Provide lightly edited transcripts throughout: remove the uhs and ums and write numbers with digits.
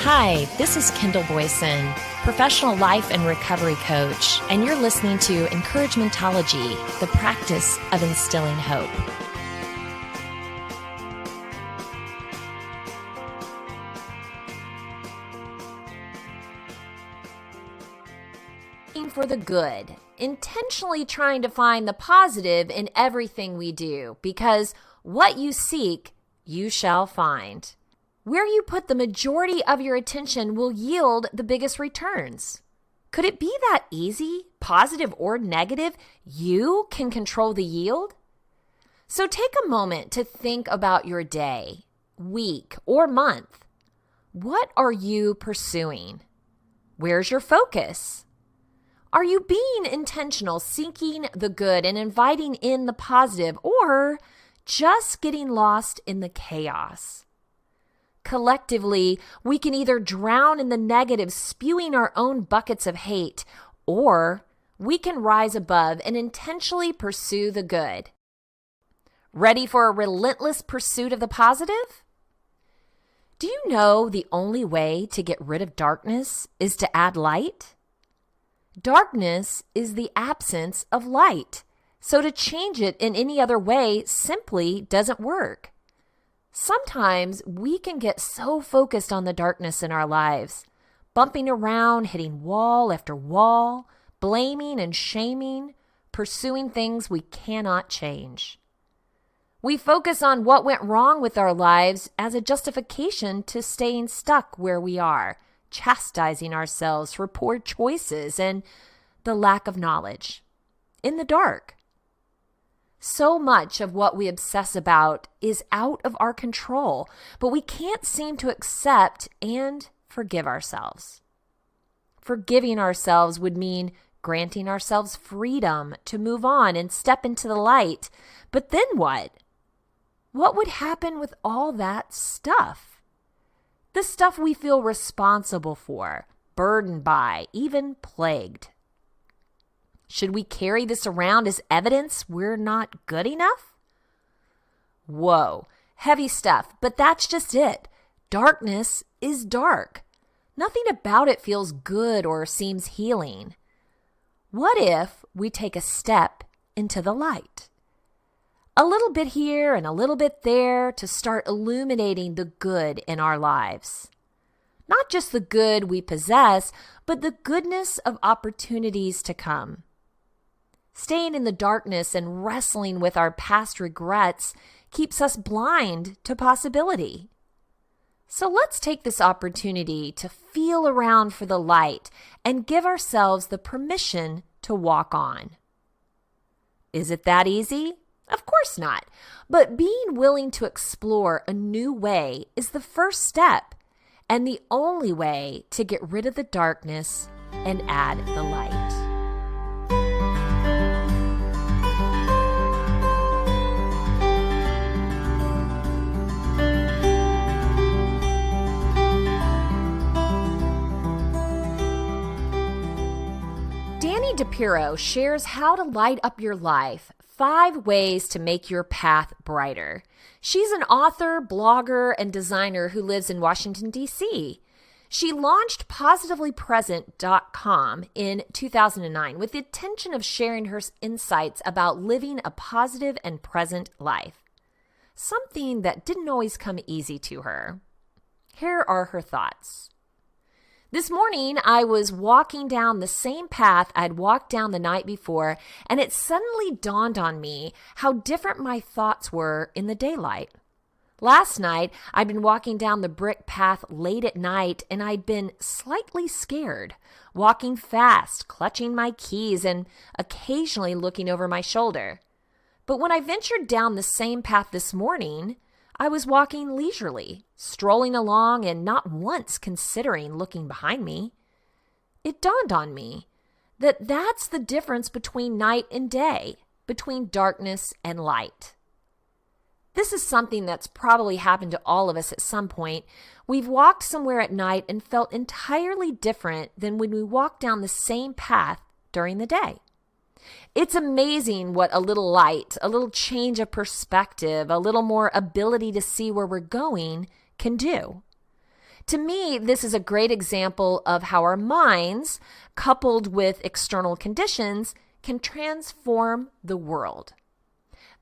Hi, this is Kendall Boyson, professional life and recovery coach, and you're listening to Encouragementology, the practice of instilling hope. For the good, intentionally trying to find the positive in everything we do, because what you seek, you shall find. Where you put the majority of your attention will yield the biggest returns. Could it be that easy, positive or negative? You can control the yield? So take a moment to think about your day, week, or month. What are you pursuing? Where's your focus? Are you being intentional, seeking the good and inviting in the positive, or just getting lost in the chaos? Collectively, we can either drown in the negative, spewing our own buckets of hate, or we can rise above and intentionally pursue the good. Ready for a relentless pursuit of the positive? Do you know the only way to get rid of darkness is to add light? Darkness is the absence of light, so to change it in any other way simply doesn't work. Sometimes we can get so focused on the darkness in our lives, bumping around, hitting wall after wall, blaming and shaming, pursuing things we cannot change. We focus on what went wrong with our lives as a justification to staying stuck where we are, chastising ourselves for poor choices and the lack of knowledge in the dark. So much of what we obsess about is out of our control, but we can't seem to accept and forgive ourselves. Forgiving ourselves would mean granting ourselves freedom to move on and step into the light. But then what? What would happen with all that stuff? The stuff we feel responsible for, burdened by, even plagued. Should we carry this around as evidence we're not good enough? Whoa, heavy stuff, but that's just it. Darkness is dark. Nothing about it feels good or seems healing. What if we take a step into the light? A little bit here and a little bit there to start illuminating the good in our lives. Not just the good we possess, but the goodness of opportunities to come. Staying in the darkness and wrestling with our past regrets keeps us blind to possibility. So let's take this opportunity to feel around for the light and give ourselves the permission to walk on. Is it that easy? Of course not. But being willing to explore a new way is the first step and the only way to get rid of the darkness and add the light. Danny DePiro shares how to light up your life, 5 ways to make your path brighter. She's an author, blogger, and designer who lives in Washington, D.C. She launched positivelypresent.com in 2009 with the intention of sharing her insights about living a positive and present life, something that didn't always come easy to her. Here are her thoughts. This morning, I was walking down the same path I'd walked down the night before, and it suddenly dawned on me how different my thoughts were in the daylight. Last night, I'd been walking down the brick path late at night, and I'd been slightly scared, walking fast, clutching my keys, and occasionally looking over my shoulder. But when I ventured down the same path this morning, I was walking leisurely, strolling along and not once considering looking behind me. It dawned on me that that's the difference between night and day, between darkness and light. This is something that's probably happened to all of us at some point. We've walked somewhere at night and felt entirely different than when we walked down the same path during the day. It's amazing what a little light, a little change of perspective, a little more ability to see where we're going can do. To me, this is a great example of how our minds, coupled with external conditions, can transform the world.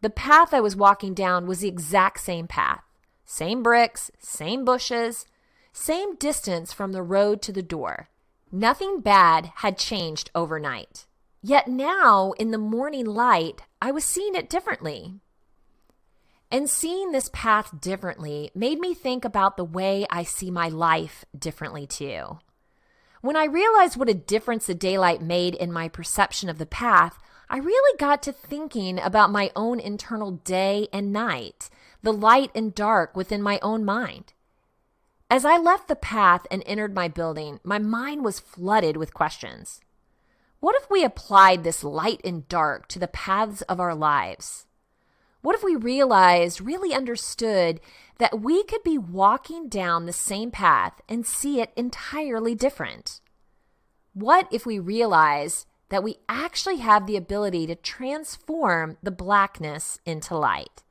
The path I was walking down was the exact same path. Same bricks, same bushes, same distance from the road to the door. Nothing bad had changed overnight. Yet now, in the morning light, I was seeing it differently. And seeing this path differently made me think about the way I see my life differently too. When I realized what a difference the daylight made in my perception of the path, I really got to thinking about my own internal day and night, the light and dark within my own mind. As I left the path and entered my building, my mind was flooded with questions. What if we applied this light and dark to the paths of our lives? What if we realized, really understood, that we could be walking down the same path and see it entirely different? What if we realized that we actually have the ability to transform the blackness into light?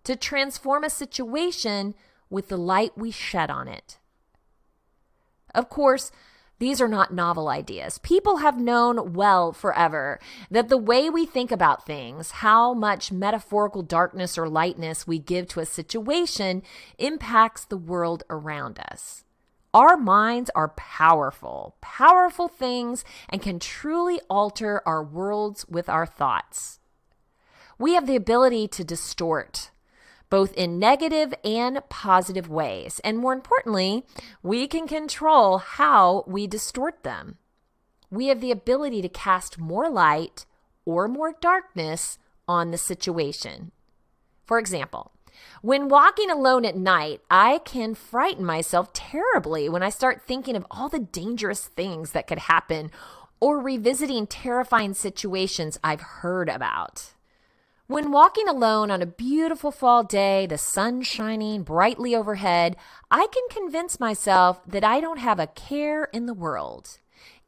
To transform a situation with the light we shed on it? Of course, these are not novel ideas. People have known well forever that the way we think about things, how much metaphorical darkness or lightness we give to a situation, impacts the world around us. Our minds are powerful things, and can truly alter our worlds with our thoughts. We have the ability to distort, both in negative and positive ways. And more importantly, we can control how we distort them. We have the ability to cast more light or more darkness on the situation. For example, when walking alone at night, I can frighten myself terribly when I start thinking of all the dangerous things that could happen or revisiting terrifying situations I've heard about. When walking alone on a beautiful fall day, the sun shining brightly overhead, I can convince myself that I don't have a care in the world.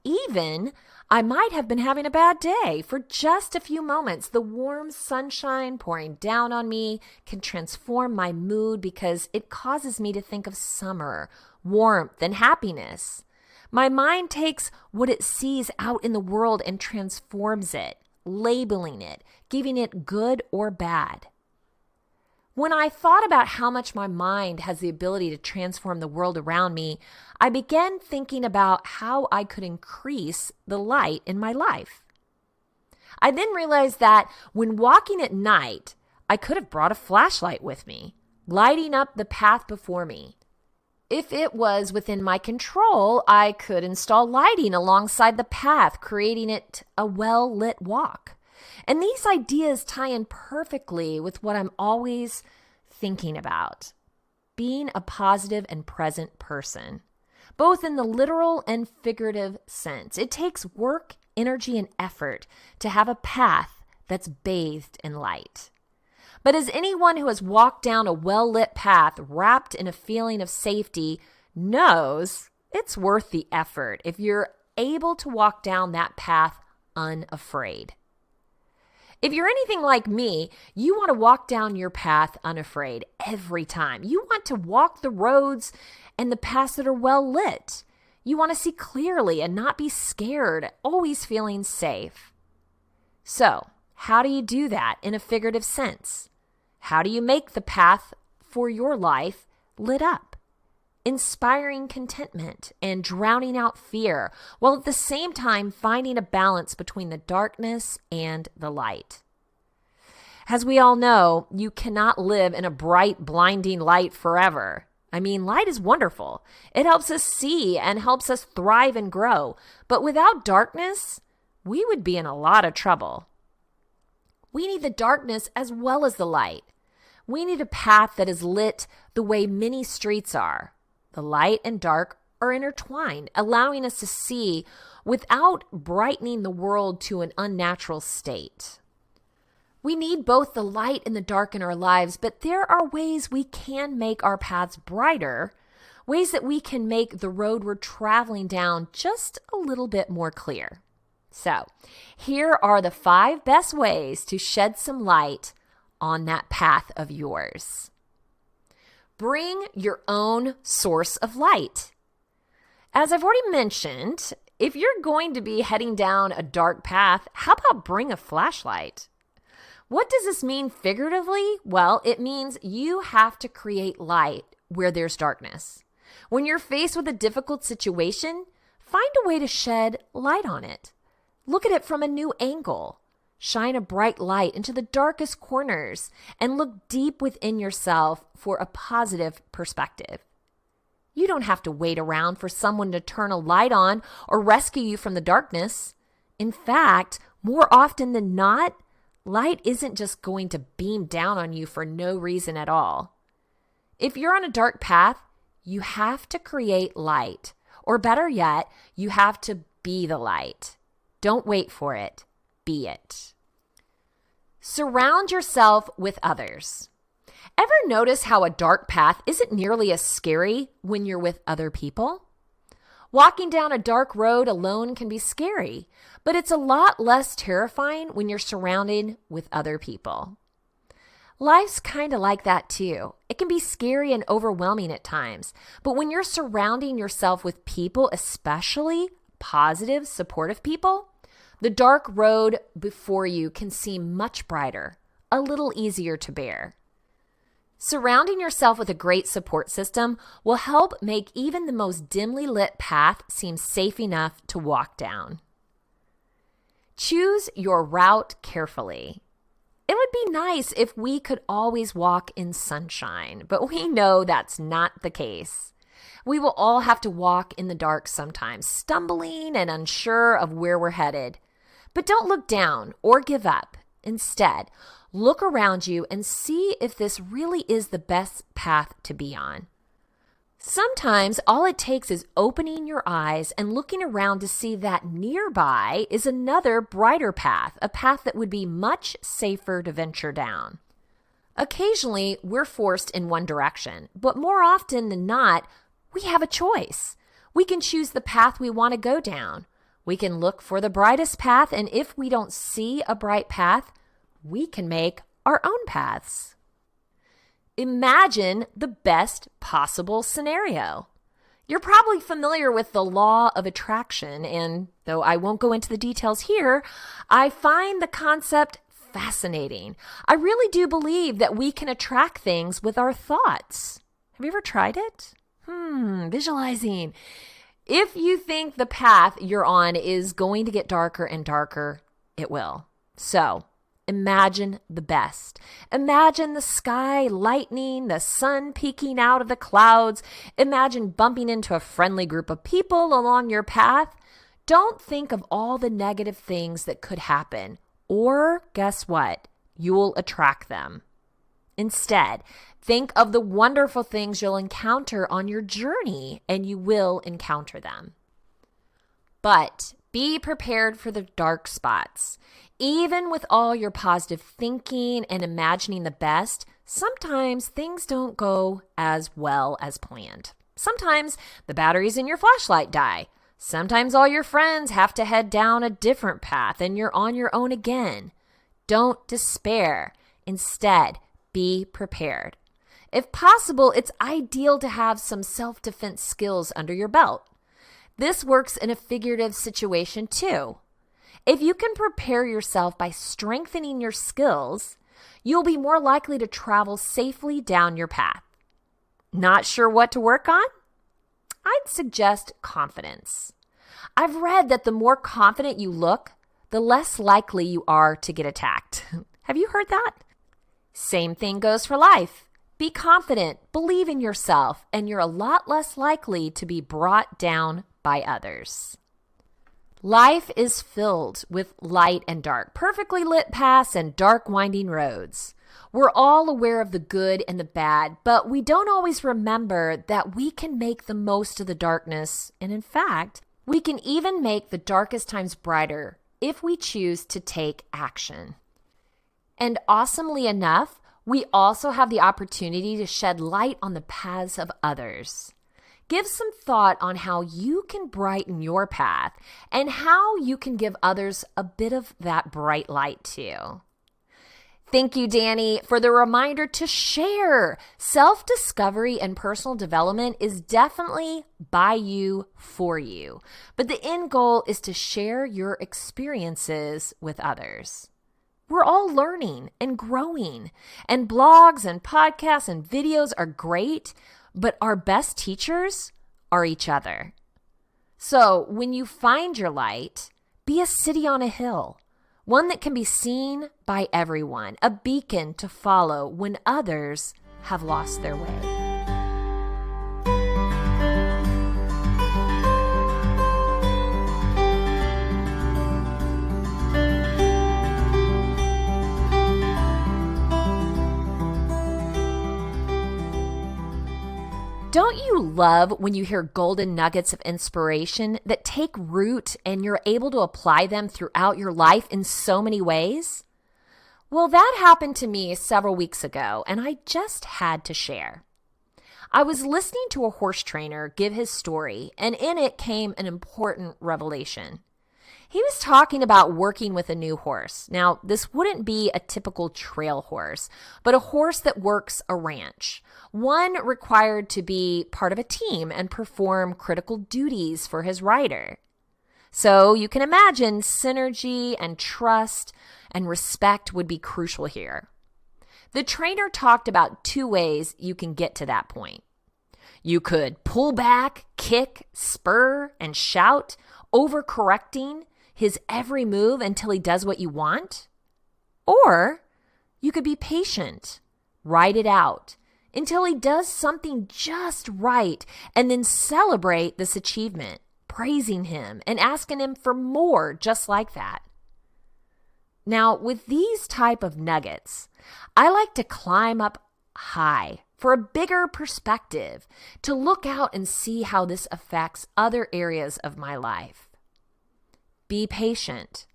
Even I might have been having a bad day. For just a few moments, the warm sunshine pouring down on me can transform my mood because it causes me to think of summer, warmth, and happiness. My mind takes what it sees out in the world and transforms it, labeling it, giving it good or bad. When I thought about how much my mind has the ability to transform the world around me, I began thinking about how I could increase the light in my life. I then realized that when walking at night, I could have brought a flashlight with me, lighting up the path before me. If it was within my control, I could install lighting alongside the path, creating it a well-lit walk. And these ideas tie in perfectly with what I'm always thinking about: being a positive and present person, both in the literal and figurative sense. It takes work, energy, and effort to have a path that's bathed in light. But as anyone who has walked down a well-lit path wrapped in a feeling of safety knows, it's worth the effort if you're able to walk down that path unafraid. If you're anything like me, you want to walk down your path unafraid every time. You want to walk the roads and the paths that are well lit. You want to see clearly and not be scared, always feeling safe. So, how do you do that in a figurative sense? How do you make the path for your life lit up, inspiring contentment and drowning out fear, while at the same time finding a balance between the darkness and the light? As we all know, you cannot live in a bright, blinding light forever. I mean, light is wonderful. It helps us see and helps us thrive and grow. But without darkness, we would be in a lot of trouble. We need the darkness as well as the light. We need a path that is lit the way many streets are. The light and dark are intertwined, allowing us to see without brightening the world to an unnatural state. We need both the light and the dark in our lives, but there are ways we can make our paths brighter, ways that we can make the road we're traveling down just a little bit more clear. So, here are the 5 best ways to shed some light on that path of yours. Bring your own source of light. As I've already mentioned, if you're going to be heading down a dark path, how about bring a flashlight? What does this mean figuratively? Well, it means you have to create light where there's darkness. When you're faced with a difficult situation, find a way to shed light on it. Look at it from a new angle. Shine a bright light into the darkest corners and look deep within yourself for a positive perspective. You don't have to wait around for someone to turn a light on or rescue you from the darkness. In fact, more often than not, light isn't just going to beam down on you for no reason at all. If you're on a dark path, you have to create light. Or better yet, you have to be the light. Don't wait for it. Be it. Surround yourself with others. Ever notice how a dark path isn't nearly as scary when you're with other people? Walking down a dark road alone can be scary, but it's a lot less terrifying when you're surrounded with other people. Life's kind of like that too. It can be scary and overwhelming at times, but when you're surrounding yourself with people, especially positive, supportive people, the dark road before you can seem much brighter, a little easier to bear. Surrounding yourself with a great support system will help make even the most dimly lit path seem safe enough to walk down. Choose your route carefully. It would be nice if we could always walk in sunshine, but we know that's not the case. We will all have to walk in the dark sometimes, stumbling and unsure of where we're headed. But don't look down or give up. Instead, look around you and see if this really is the best path to be on. Sometimes all it takes is opening your eyes and looking around to see that nearby is another brighter path, a path that would be much safer to venture down. Occasionally, we're forced in one direction, but more often than not, we have a choice. We can choose the path we want to go down. We can look for the brightest path, and if we don't see a bright path, we can make our own paths. Imagine the best possible scenario. You're probably familiar with the law of attraction, and though I won't go into the details here, I find the concept fascinating. I really do believe that we can attract things with our thoughts. Have you ever tried it? Visualizing. If you think the path you're on is going to get darker and darker, it will. So, imagine the best. Imagine the sky lightening, the sun peeking out of the clouds. Imagine bumping into a friendly group of people along your path. Don't think of all the negative things that could happen, or guess what? You'll attract them. Instead, think of the wonderful things you'll encounter on your journey, and you will encounter them. But be prepared for the dark spots. Even with all your positive thinking and imagining the best, sometimes things don't go as well as planned. Sometimes the batteries in your flashlight die. Sometimes all your friends have to head down a different path and you're on your own again. Don't despair. Instead, be prepared. If possible, it's ideal to have some self-defense skills under your belt. This works in a figurative situation too. If you can prepare yourself by strengthening your skills, you'll be more likely to travel safely down your path. Not sure what to work on? I'd suggest confidence. I've read that the more confident you look, the less likely you are to get attacked. Have you heard that? Same thing goes for life. Be confident, believe in yourself, and you're a lot less likely to be brought down by others. Life is filled with light and dark, perfectly lit paths and dark winding roads. We're all aware of the good and the bad, but we don't always remember that we can make the most of the darkness, and in fact, we can even make the darkest times brighter if we choose to take action. And awesomely enough, we also have the opportunity to shed light on the paths of others. Give some thought on how you can brighten your path and how you can give others a bit of that bright light too. Thank you, Danny, for the reminder to share. Self-discovery and personal development is definitely by you, for you. But the end goal is to share your experiences with others. We're all learning and growing, and blogs and podcasts and videos are great, but our best teachers are each other. So when you find your light, be a city on a hill. One that can be seen by everyone, a beacon to follow when others have lost their way. Don't you love when you hear golden nuggets of inspiration that take root and you're able to apply them throughout your life in so many ways? Well, that happened to me several weeks ago, and I just had to share. I was listening to a horse trainer give his story, and in it came an important revelation. He was talking about working with a new horse. Now, this wouldn't be a typical trail horse, but a horse that works a ranch. One required to be part of a team and perform critical duties for his rider. So you can imagine synergy and trust and respect would be crucial here. The trainer talked about 2 ways you can get to that point. You could pull back, kick, spur, and shout, overcorrecting his every move until he does what you want. Or you could be patient, ride it out until he does something just right, and then celebrate this achievement, praising him and asking him for more just like that. Now, with these type of nuggets, I like to climb up high for a bigger perspective, to look out and see how this affects other areas of my life. Be patient,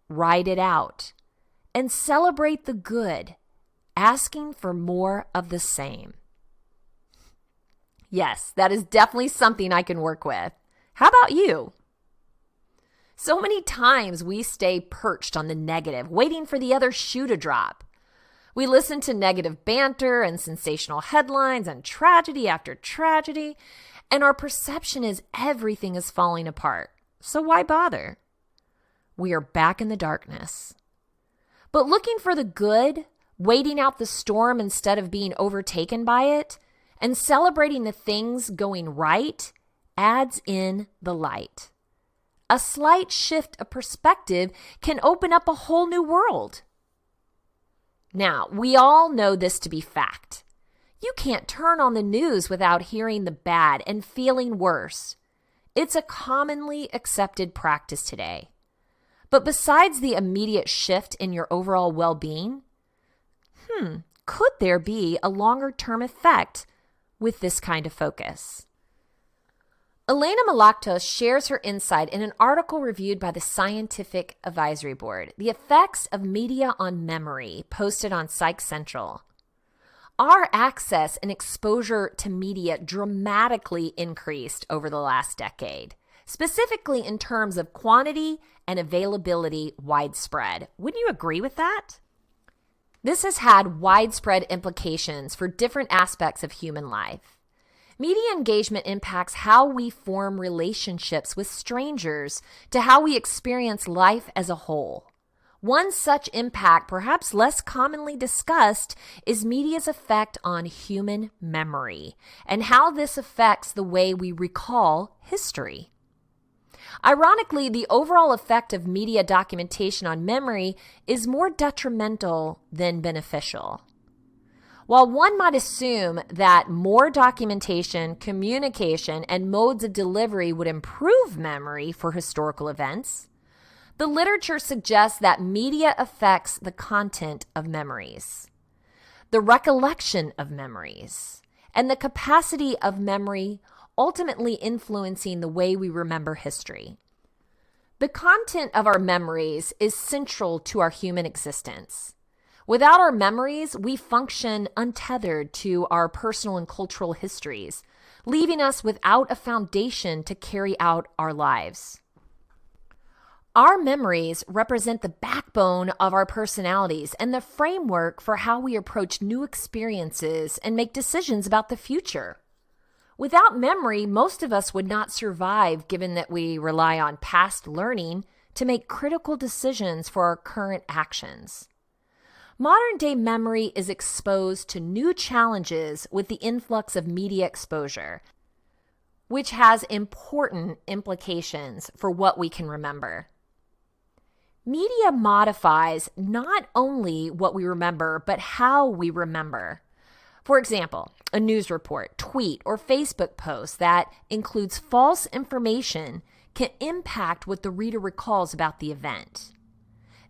ride it out, and celebrate the good, asking for more of the same. Yes, that is definitely something I can work with. How about you? So many times we stay perched on the negative, waiting for the other shoe to drop. We listen to negative banter and sensational headlines and tragedy after tragedy, and our perception is everything is falling apart. So why bother? We are back in the darkness. But looking for the good, waiting out the storm instead of being overtaken by it, and celebrating the things going right adds in the light. A slight shift of perspective can open up a whole new world. Now, we all know this to be fact. You can't turn on the news without hearing the bad and feeling worse. It's a commonly accepted practice today. But besides the immediate shift in your overall well-being, could there be a longer-term effect with this kind of focus? Elena Malaktos shares her insight in an article reviewed by the Scientific Advisory Board, The Effects of Media on Memory, posted on Psych Central. Our access and exposure to media dramatically increased over the last decade, specifically in terms of quantity and availability widespread. Wouldn't you agree with that? This has had widespread implications for different aspects of human life. Media engagement impacts how we form relationships with strangers to how we experience life as a whole. One such impact, perhaps less commonly discussed, is media's effect on human memory and how this affects the way we recall history. Ironically, the overall effect of media documentation on memory is more detrimental than beneficial. While one might assume that more documentation, communication, and modes of delivery would improve memory for historical events, the literature suggests that media affects the content of memories, the recollection of memories, and the capacity of memory, ultimately influencing the way we remember history. The content of our memories is central to our human existence. Without our memories, we function untethered to our personal and cultural histories, leaving us without a foundation to carry out our lives. Our memories represent the backbone of our personalities and the framework for how we approach new experiences and make decisions about the future. Without memory, most of us would not survive, given that we rely on past learning to make critical decisions for our current actions. Modern-day memory is exposed to new challenges with the influx of media exposure, which has important implications for what we can remember. Media modifies not only what we remember, but how we remember. For example, a news report, tweet, or Facebook post that includes false information can impact what the reader recalls about the event.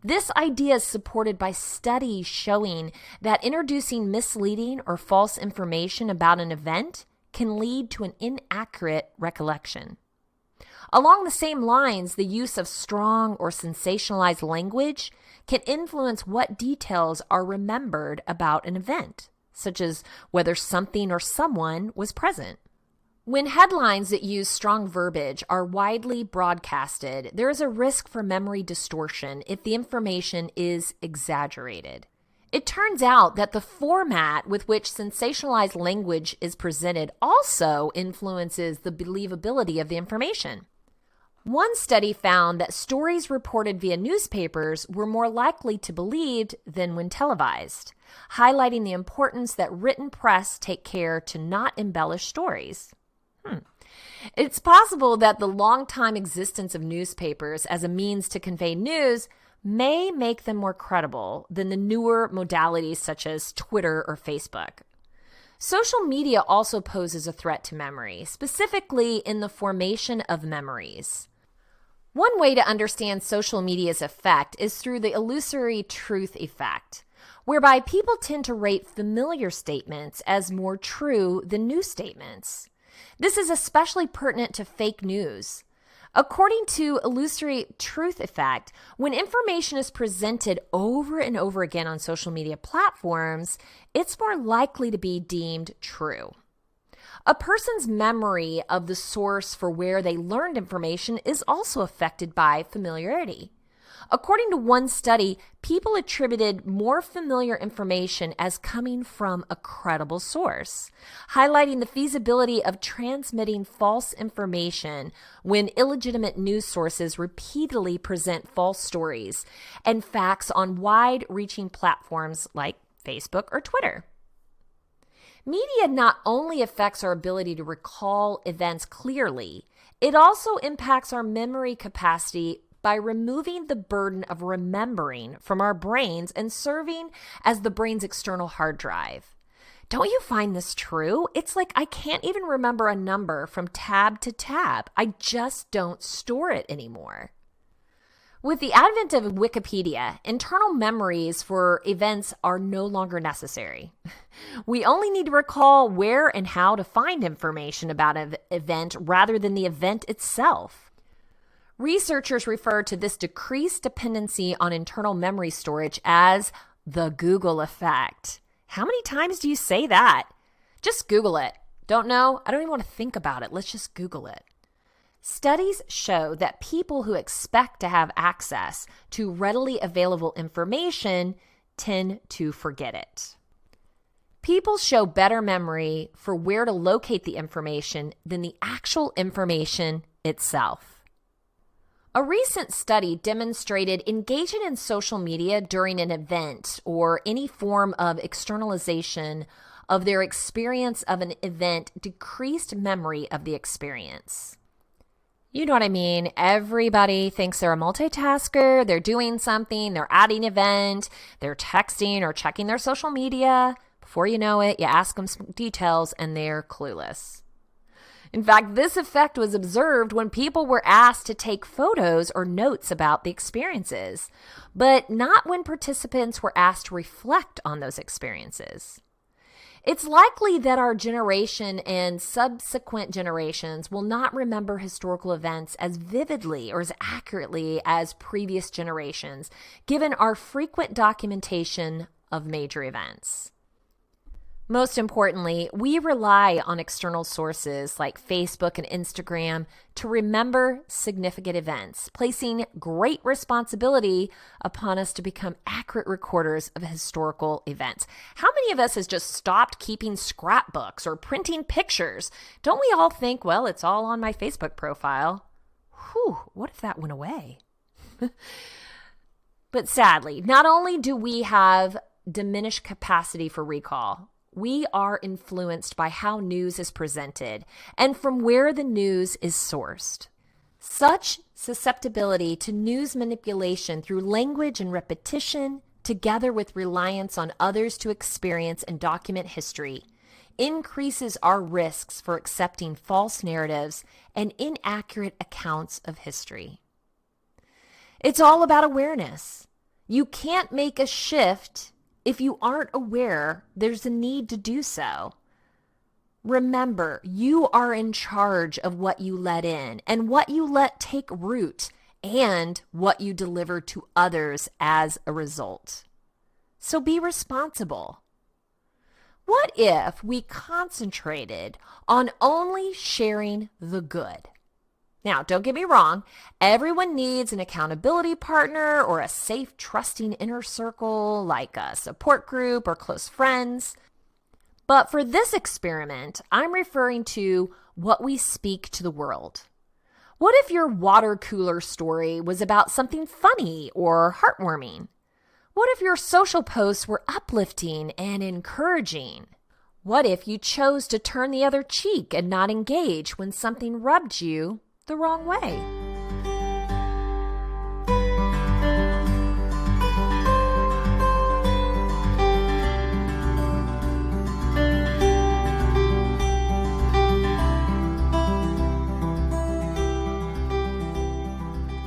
This idea is supported by studies showing that introducing misleading or false information about an event can lead to an inaccurate recollection. Along the same lines, the use of strong or sensationalized language can influence what details are remembered about an event, such as whether something or someone was present. When headlines that use strong verbiage are widely broadcasted, there is a risk for memory distortion if the information is exaggerated. It turns out that the format with which sensationalized language is presented also influences the believability of the information. One study found that stories reported via newspapers were more likely to be believed than when televised, highlighting the importance that written press take care to not embellish stories. It's possible that the long-time existence of newspapers as a means to convey news may make them more credible than the newer modalities such as Twitter or Facebook. Social media also poses a threat to memory, specifically in the formation of memories. One way to understand social media's effect is through the illusory truth effect, whereby people tend to rate familiar statements as more true than new statements. This is especially pertinent to fake news. According to illusory truth effect, when information is presented over and over again on social media platforms, it's more likely to be deemed true. A person's memory of the source for where they learned information is also affected by familiarity. According to one study, people attributed more familiar information as coming from a credible source, highlighting the feasibility of transmitting false information when illegitimate news sources repeatedly present false stories and facts on wide-reaching platforms like Facebook or Twitter. Media not only affects our ability to recall events clearly, it also impacts our memory capacity by removing the burden of remembering from our brains and serving as the brain's external hard drive. Don't you find this true? It's like I can't even remember a number from tab to tab. I just don't store it anymore. With the advent of Wikipedia, internal memories for events are no longer necessary. We only need to recall where and how to find information about an event rather than the event itself. Researchers refer to this decreased dependency on internal memory storage as the Google effect. How many times do you say that? Just Google it. Don't know? I don't even want to think about it. Let's just Google it. Studies show that people who expect to have access to readily available information tend to forget it. People show better memory for where to locate the information than the actual information itself. A recent study demonstrated engaging in social media during an event or any form of externalization of their experience of an event decreased memory of the experience. You know what I mean? Everybody thinks they're a multitasker, they're doing something, they're at an event, they're texting or checking their social media. Before you know it, you ask them some details and they're clueless. In fact, this effect was observed when people were asked to take photos or notes about the experiences, but not when participants were asked to reflect on those experiences. It's likely that our generation and subsequent generations will not remember historical events as vividly or as accurately as previous generations, given our frequent documentation of major events. Most importantly, we rely on external sources like Facebook and Instagram to remember significant events, placing great responsibility upon us to become accurate recorders of historical events. How many of us has just stopped keeping scrapbooks or printing pictures? Don't we all think, well, it's all on my Facebook profile? Whew, what if that went away? But sadly, not only do we have diminished capacity for recall, we are influenced by how news is presented and from where the news is sourced. Such susceptibility to news manipulation through language and repetition, together with reliance on others to experience and document history, increases our risks for accepting false narratives and inaccurate accounts of history. It's all about awareness. You can't make a shift if you aren't aware there's a need to do so. Remember, you are in charge of what you let in and what you let take root and what you deliver to others as a result. So be responsible. What if we concentrated on only sharing the good? Now, don't get me wrong, everyone needs an accountability partner or a safe, trusting inner circle like a support group or close friends. But for this experiment, I'm referring to what we speak to the world. What if your water cooler story was about something funny or heartwarming? What if your social posts were uplifting and encouraging? What if you chose to turn the other cheek and not engage when something rubbed you the wrong way?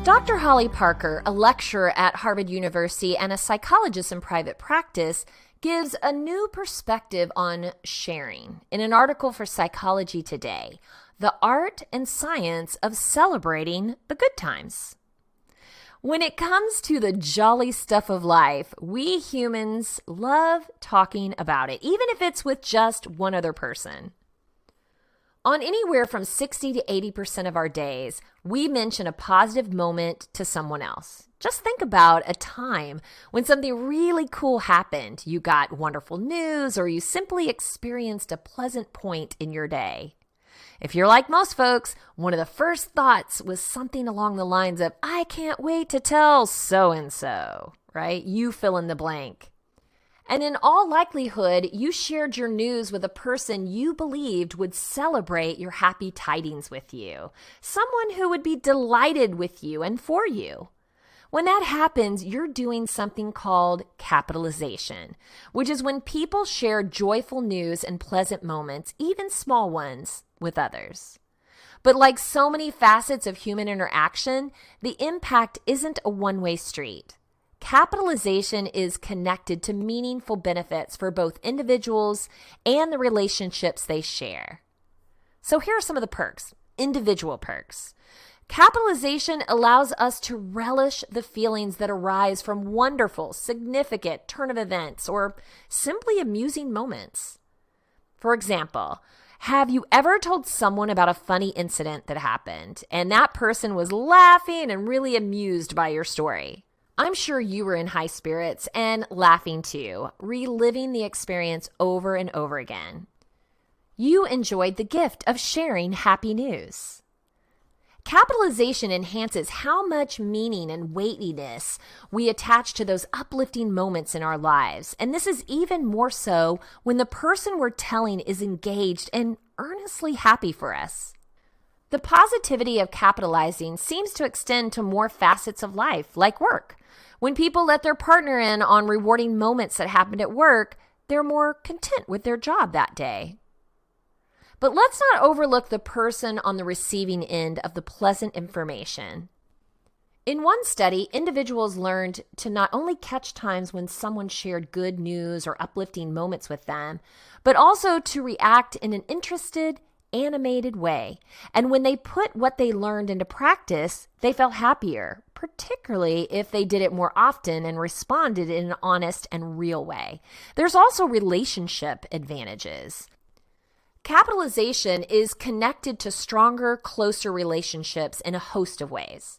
Dr. Holly Parker, a lecturer at Harvard University and a psychologist in private practice, gives a new perspective on sharing in an article for Psychology Today, The Art and Science of Celebrating the Good Times. When it comes to the jolly stuff of life, we humans love talking about it, even if it's with just one other person. On anywhere from 60 to 80% of our days, we mention a positive moment to someone else. Just think about a time when something really cool happened. You got wonderful news or you simply experienced a pleasant point in your day. If you're like most folks, one of the first thoughts was something along the lines of, I can't wait to tell so-and-so, right? You fill in the blank. And in all likelihood, you shared your news with a person you believed would celebrate your happy tidings with you, someone who would be delighted with you and for you. When that happens, you're doing something called capitalization, which is when people share joyful news and pleasant moments, even small ones, with others. But like so many facets of human interaction, the impact isn't a one-way street. Capitalization is connected to meaningful benefits for both individuals and the relationships they share. So here are some of the perks, individual perks. Capitalization allows us to relish the feelings that arise from wonderful, significant turn of events or simply amusing moments. For example, have you ever told someone about a funny incident that happened and that person was laughing and really amused by your story? I'm sure you were in high spirits and laughing too, reliving the experience over and over again. You enjoyed the gift of sharing happy news. Capitalization enhances how much meaning and weightiness we attach to those uplifting moments in our lives, and this is even more so when the person we're telling is engaged and earnestly happy for us. The positivity of capitalizing seems to extend to more facets of life, like work. When people let their partner in on rewarding moments that happened at work, they're more content with their job that day. But let's not overlook the person on the receiving end of the pleasant information. In one study, individuals learned to not only catch times when someone shared good news or uplifting moments with them, but also to react in an interested animated way. And when they put what they learned into practice, they felt happier, particularly if they did it more often and responded in an honest and real way. There's also relationship advantages. Capitalization is connected to stronger, closer relationships in a host of ways.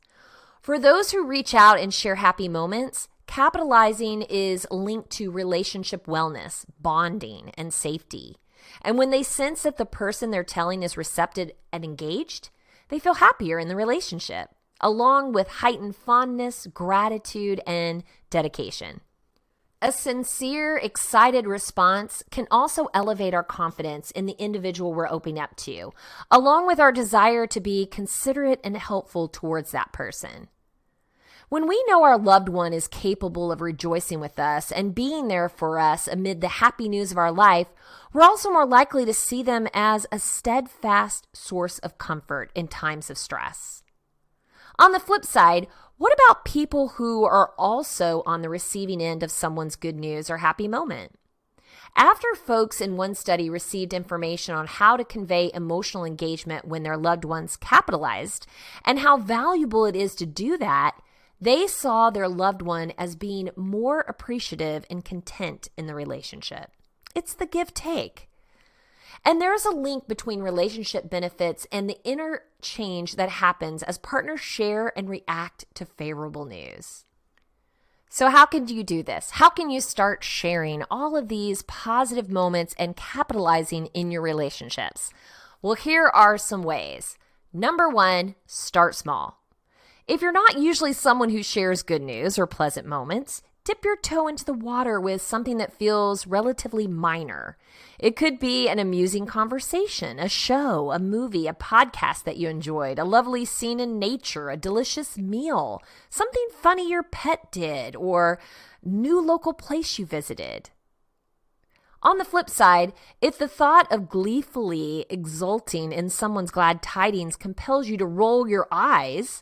For those who reach out and share happy moments, capitalizing is linked to relationship wellness, bonding, and safety. And when they sense that the person they're telling is receptive and engaged, they feel happier in the relationship, along with heightened fondness, gratitude, and dedication. A sincere, excited response can also elevate our confidence in the individual we're opening up to, along with our desire to be considerate and helpful towards that person. When we know our loved one is capable of rejoicing with us and being there for us amid the happy news of our life, we're also more likely to see them as a steadfast source of comfort in times of stress. On the flip side, what about people who are also on the receiving end of someone's good news or happy moment? After folks in one study received information on how to convey emotional engagement when their loved ones capitalized and how valuable it is to do that, they saw their loved one as being more appreciative and content in the relationship. It's the give-take. And there's a link between relationship benefits and the interchange that happens as partners share and react to favorable news. So how can you do this? How can you start sharing all of these positive moments and capitalizing in your relationships? Well, here are some ways. Number one, start small. If you're not usually someone who shares good news or pleasant moments, dip your toe into the water with something that feels relatively minor. It could be an amusing conversation, a show, a movie, a podcast that you enjoyed, a lovely scene in nature, a delicious meal, something funny your pet did, or new local place you visited. On the flip side, if the thought of gleefully exulting in someone's glad tidings compels you to roll your eyes,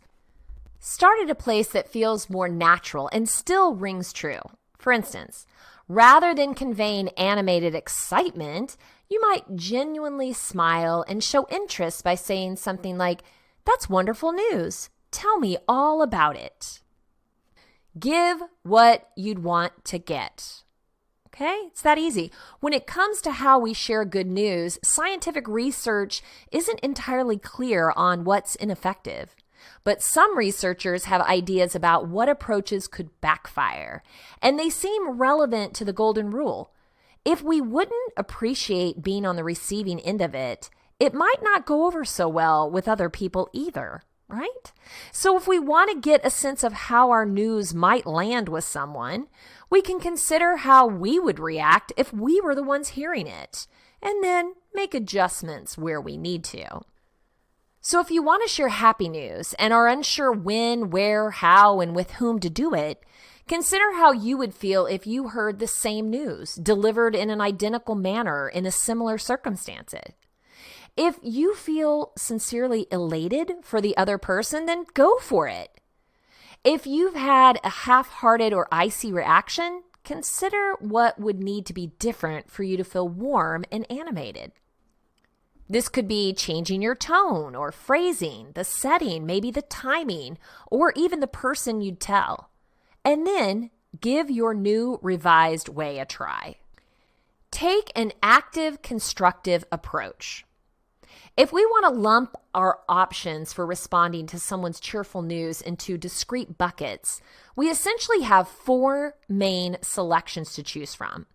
start at a place that feels more natural and still rings true. For instance, rather than conveying animated excitement, you might genuinely smile and show interest by saying something like, "That's wonderful news. Tell me all about it." Give what you'd want to get. Okay? It's that easy. When it comes to how we share good news, scientific research isn't entirely clear on what's ineffective. But some researchers have ideas about what approaches could backfire, and they seem relevant to the golden rule. If we wouldn't appreciate being on the receiving end of it, it might not go over so well with other people either, right? So if we want to get a sense of how our news might land with someone, we can consider how we would react if we were the ones hearing it, and then make adjustments where we need to. So if you want to share happy news and are unsure when, where, how, and with whom to do it, consider how you would feel if you heard the same news delivered in an identical manner in a similar circumstances. If you feel sincerely elated for the other person, then go for it. If you've had a half-hearted or icy reaction, consider what would need to be different for you to feel warm and animated. This could be changing your tone or phrasing, the setting, maybe the timing, or even the person you'd tell. And then give your new revised way a try. Take an active, constructive approach. If we want to lump our options for responding to someone's cheerful news into discrete buckets, we essentially have 4 main selections to choose from.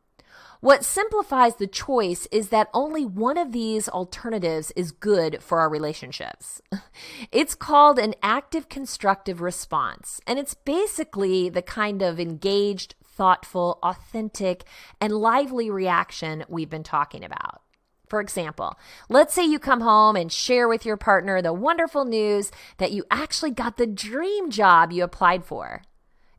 What simplifies the choice is that only one of these alternatives is good for our relationships. It's called an active constructive response, and it's basically the kind of engaged, thoughtful, authentic, and lively reaction we've been talking about. For example, let's say you come home and share with your partner the wonderful news that you actually got the dream job you applied for.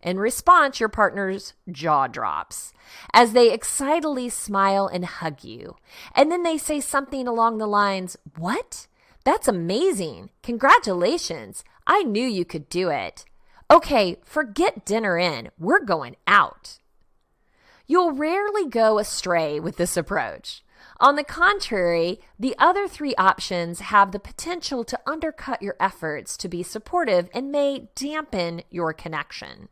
In response, your partner's jaw drops as they excitedly smile and hug you. And then they say something along the lines, "What? That's amazing. Congratulations. I knew you could do it. Okay, forget dinner in. We're going out." You'll rarely go astray with this approach. On the contrary, the other three options have the potential to undercut your efforts to be supportive and may dampen your connection.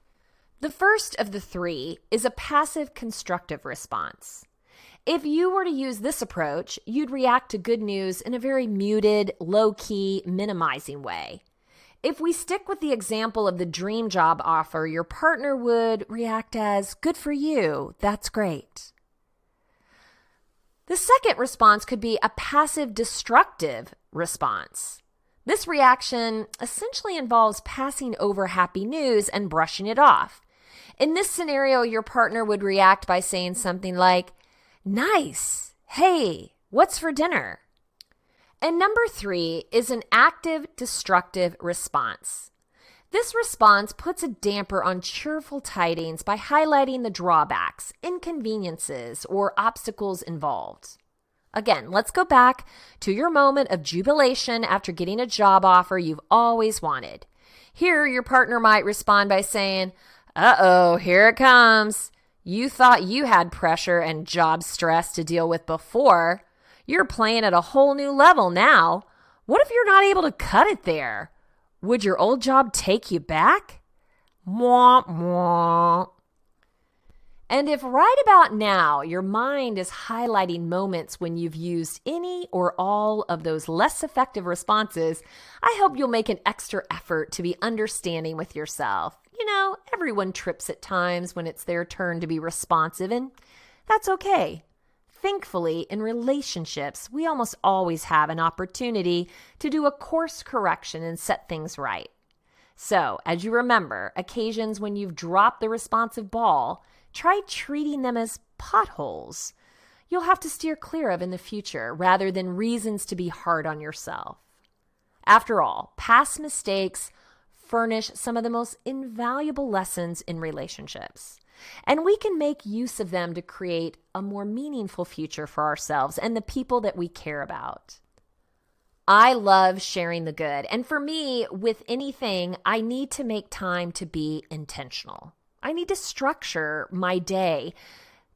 The first of the three is a passive constructive response. If you were to use this approach, you'd react to good news in a very muted, low-key, minimizing way. If we stick with the example of the dream job offer, your partner would react as, "Good for you, that's great." The second response could be a passive destructive response. This reaction essentially involves passing over happy news and brushing it off. In this scenario, your partner would react by saying something like, "Nice, hey, what's for dinner?" And number three is an active destructive response. This response puts a damper on cheerful tidings by highlighting the drawbacks, inconveniences, or obstacles involved. Again, let's go back to your moment of jubilation after getting a job offer you've always wanted. Here, your partner might respond by saying, "Uh-oh, here it comes. You thought you had pressure and job stress to deal with before. You're playing at a whole new level now. What if you're not able to cut it there? Would your old job take you back?" Mwah, mwah. And if right about now your mind is highlighting moments when you've used any or all of those less effective responses, I hope you'll make an extra effort to be understanding with yourself. You know, everyone trips at times when it's their turn to be responsive, and that's okay. Thankfully, in relationships, we almost always have an opportunity to do a course correction and set things right. So, as you remember, occasions when you've dropped the responsive ball, try treating them as potholes you'll have to steer clear of in the future rather than reasons to be hard on yourself. After all, past mistakes furnish some of the most invaluable lessons in relationships. And we can make use of them to create a more meaningful future for ourselves and the people that we care about. I love sharing the good. And for me, with anything, I need to make time to be intentional. I need to structure my day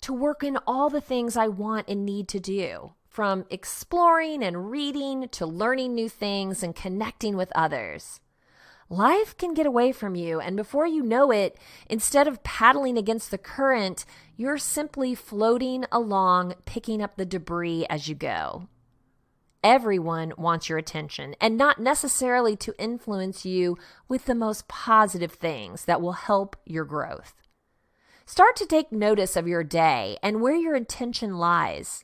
to work in all the things I want and need to do, from exploring and reading to learning new things and connecting with others. Life can get away from you, and before you know it, instead of paddling against the current, you're simply floating along, picking up the debris as you go. Everyone wants your attention, and not necessarily to influence you with the most positive things that will help your growth. Start to take notice of your day and where your attention lies.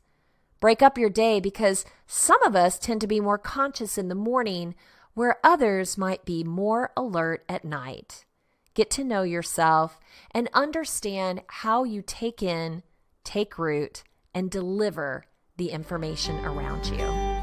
Break up your day because some of us tend to be more conscious in the morning, where others might be more alert at night. Get to know yourself and understand how you take in, take root, and deliver the information around you.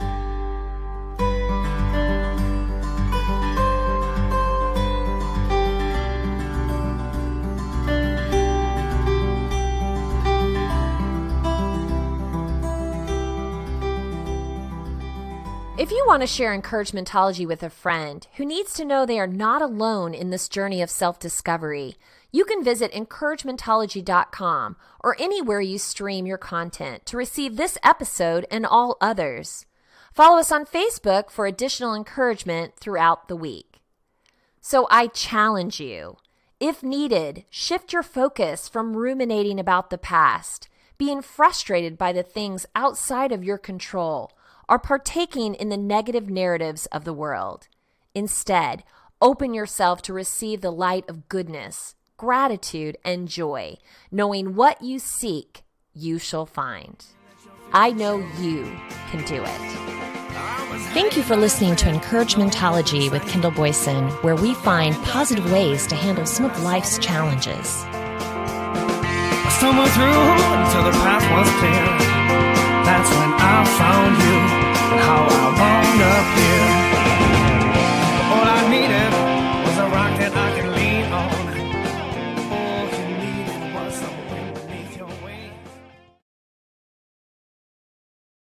If you want to share encouragementology with a friend who needs to know they are not alone in this journey of self-discovery, you can visit encouragementology.com or anywhere you stream your content to receive this episode and all others. Follow us on Facebook for additional encouragement throughout the week. So I challenge you, if needed, shift your focus from ruminating about the past, being frustrated by the things outside of your control, or partaking in the negative narratives of the world. Instead, open yourself to receive the light of goodness, gratitude, and joy, knowing what you seek, you shall find. I know you can do it. Thank you for listening to Encouragementology with Kendall Boyson, where we find positive ways to handle some of life's challenges. I stumbled through until the path was clear. That's when I found you, and how I wound up here.